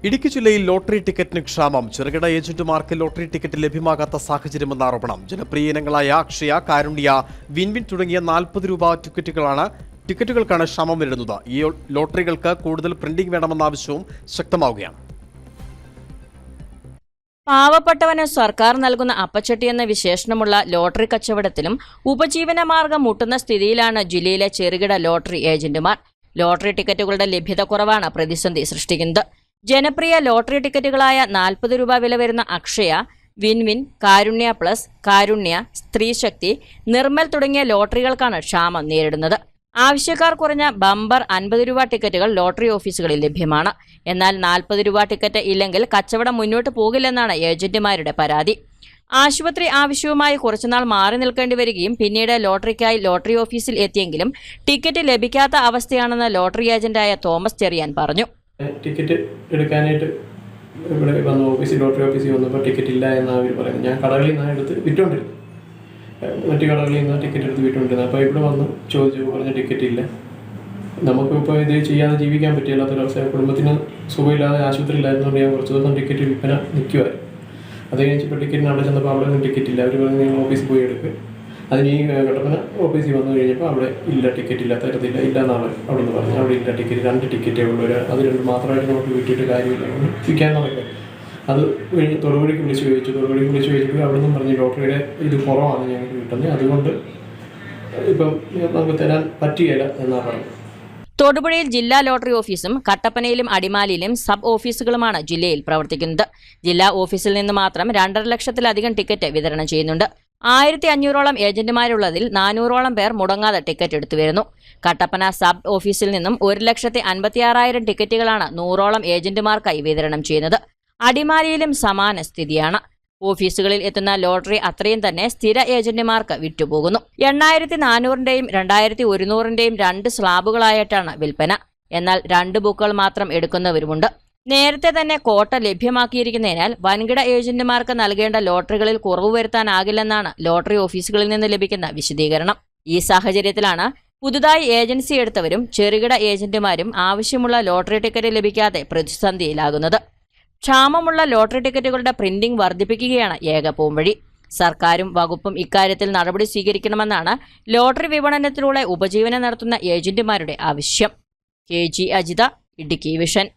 ഇടുക്കി ജില്ലയിൽ ലോട്ടറി ടിക്കറ്റിന് ക്ഷാമം. ചെറുകിട ഏജന്റുമാർക്ക് ലോട്ടറി ടിക്കറ്റ് ലഭ്യമാകാത്ത സാഹചര്യമെന്ന ആരോപണം. ജനപ്രിയ ഇനങ്ങളായ അക്ഷയ, കാരുണ്യ, വിൻവിൻ തുടങ്ങിയ 40 രൂപ ടിക്കറ്റുകൾക്കാണ് ക്ഷാമം വരുന്നത്. ഈ ലോട്ടറികൾക്ക് കൂടുതൽ പ്രിന്റിംഗ് വേണമെന്ന ആവശ്യവും ശക്തമാവുകയാണ്. പാവപ്പെട്ടവന് സർക്കാർ നൽകുന്ന അപ്പച്ചട്ടി എന്ന വിശേഷണമുള്ള ലോട്ടറി കച്ചവടത്തിലും ഉപജീവനമാർഗം മുട്ടുന്ന സ്ഥിതിയിലാണ് ജില്ലയിലെ ചെറുകിട ലോട്ടറി ഏജന്റുമാർ. ലോട്ടറി ടിക്കറ്റുകളുടെ ലഭ്യത കുറവാണ് പ്രതിസന്ധി സൃഷ്ടിക്കുന്നത്. ജനപ്രിയ ലോട്ടറി ടിക്കറ്റുകളായ 40 രൂപ വില വരുന്ന അക്ഷയ, വിൻവിൻ, കാരുണ്യ പ്ലസ്, കാരുണ്യ, സ്ത്രീശക്തി, നിർമ്മൽ തുടങ്ങിയ ലോട്ടറികൾക്കാണ് ക്ഷാമം നേരിടുന്നത്. ആവശ്യക്കാർ കുറഞ്ഞ ബമ്പർ 50 രൂപ ടിക്കറ്റുകൾ ലോട്ടറി ഓഫീസുകളിൽ ലഭ്യമാണ്. എന്നാൽ 40 രൂപ ടിക്കറ്റ് ഇല്ലെങ്കിൽ കച്ചവടം മുന്നോട്ട് പോകില്ലെന്നാണ് ഏജന്റുമാരുടെ പരാതി. ആശുപത്രി ആവശ്യവുമായി കുറച്ചുനാൾ മാറി നിൽക്കേണ്ടി വരികയും പിന്നീട് ലോട്ടറിക്കായി ലോട്ടറി ഓഫീസിൽ എത്തിയെങ്കിലും ടിക്കറ്റ് ലഭിക്കാത്ത അവസ്ഥയാണെന്ന് ലോട്ടറി ഏജന്റായ തോമസ് ചെറിയാൻ പറഞ്ഞു. ടിക്കറ്റ് എടുക്കാനായിട്ട് ഇവിടെ വന്നു ലോട്ടറി ഓഫീസിൽ വന്നപ്പോൾ ടിക്കറ്റ് ഇല്ല എന്നാണ് അവർ പറയുന്നത്. ഞാൻ കടകളിൽ നിന്നാണ് എടുത്ത് വിറ്റുകൊണ്ടിരുന്നത്, മറ്റു കടകളിൽ നിന്ന് ടിക്കറ്റ് എടുത്ത് വിറ്റുകൊണ്ടിരുന്നത്. അപ്പോൾ ഇവിടെ വന്ന് ചോദിച്ചു, പറഞ്ഞ ടിക്കറ്റ് ഇല്ല, നമുക്കിപ്പോൾ ഇത് ചെയ്യാതെ ജീവിക്കാൻ പറ്റില്ലാത്തൊരവസ്ഥ. കുടുംബത്തിന് സുഖമില്ലാതെ ആശുപത്രിയിലായിരുന്നുകൊണ്ട് ഞാൻ കുറച്ച് ദിവസം ടിക്കറ്റ് വിൽപ്പന നിൽക്കുമായിരുന്നു. അത് കഴിഞ്ഞപ്പോൾ ടിക്കറ്റിന് അവിടെ ചെന്നപ്പോൾ അവിടെ ഒന്നും ടിക്കറ്റ് ഇല്ല. അവർ പറഞ്ഞ് നിങ്ങൾ ഓഫീസിൽ പോയി എടുക്കുക. അതിന് ഈ കട്ടപ്പന ഓഫീസിൽ വന്നു കഴിഞ്ഞപ്പോൾ അവിടെ ഇല്ല, ടിക്കറ്റ് ഇല്ല, തരത്തില്ല, ഇല്ല എന്നാണ് അവിടെ നിന്ന് പറഞ്ഞു. അവിടെ ഇല്ല ടിക്കറ്റ്, 2 ടിക്കറ്റേ ഉള്ളൂ, അത് 2 മാത്രമായിട്ട് നമുക്ക് വിട്ടിട്ട് കാര്യമില്ല, വിൽക്കാൻ നടക്കുക. അത് കഴിഞ്ഞ് തൊടുപുഴയ്ക്ക് വിളിച്ച് ചോദിച്ചപ്പോൾ അവിടെ നിന്നും പറഞ്ഞ് ലോട്ടറിയുടെ ഇത് കുറവാണ് ഞങ്ങൾക്ക് കിട്ടുന്നത്, അതുകൊണ്ട് ഇപ്പം നമുക്ക് തരാൻ പറ്റുകയില്ല എന്നാണ് പറഞ്ഞത്. തൊടുപുഴയിൽ ജില്ലാ ലോട്ടറി ഓഫീസും കട്ടപ്പനയിലും അടിമാലിയിലും സബ് ഓഫീസുകളുമാണ് ജില്ലയിൽ പ്രവർത്തിക്കുന്നത്. ജില്ലാ ഓഫീസിൽ നിന്ന് മാത്രം 2.5 ലക്ഷത്തിലധികം ടിക്കറ്റ് വിതരണം ചെയ്യുന്നുണ്ട്. 1500ഓളം ഏജന്റുമാരുള്ളതിൽ 400ഓളം പേർ മുടങ്ങാതെ ടിക്കറ്റ് എടുത്തു വരുന്നു. കട്ടപ്പന സബ് ഓഫീസിൽ നിന്നും 1,56,000 ടിക്കറ്റുകളാണ് 100ഓളം ഏജന്റുമാർക്കായി വിതരണം ചെയ്യുന്നത്. അടിമാലിയിലും സമാന സ്ഥിതിയാണ്. ഓഫീസുകളിൽ എത്തുന്ന ലോട്ടറി അത്രയും തന്നെ സ്ഥിര ഏജന്റുമാർക്ക് വിറ്റുപോകുന്നു. 8,400ന്റെയും 2,100ന്റെയും 2 സ്ലാബുകളായിട്ടാണ് വിൽപ്പന. എന്നാൽ 2 ബുക്കുകൾ മാത്രം എടുക്കുന്നവരുമുണ്ട്. നേരത്തെ തന്നെ കോട്ട ലഭ്യമാക്കിയിരിക്കുന്നതിനാൽ വൻകിട ഏജന്റുമാർക്ക് നൽകേണ്ട ലോട്ടറികളിൽ കുറവ് വരുത്താനാകില്ലെന്നാണ് ലോട്ടറി ഓഫീസുകളിൽ നിന്ന് ലഭിക്കുന്ന വിശദീകരണം. ഈ സാഹചര്യത്തിലാണ് പുതുതായി ഏജൻസി എടുത്തവരും ചെറുകിട ഏജന്റുമാരും ആവശ്യമുള്ള ലോട്ടറി ടിക്കറ്റ് ലഭിക്കാതെ പ്രതിസന്ധിയിലാകുന്നത്. ക്ഷാമമുള്ള ലോട്ടറി ടിക്കറ്റുകളുടെ പ്രിന്റിംഗ് വർദ്ധിപ്പിക്കുകയാണ് ഏക പോംവഴി. സർക്കാരും വകുപ്പും ഇക്കാര്യത്തിൽ നടപടി സ്വീകരിക്കണമെന്നാണ് ലോട്ടറി വിപണനത്തിലൂടെ ഉപജീവനം നടത്തുന്ന ഏജന്റുമാരുടെ ആവശ്യം. KG Ajitha, Idukki vision.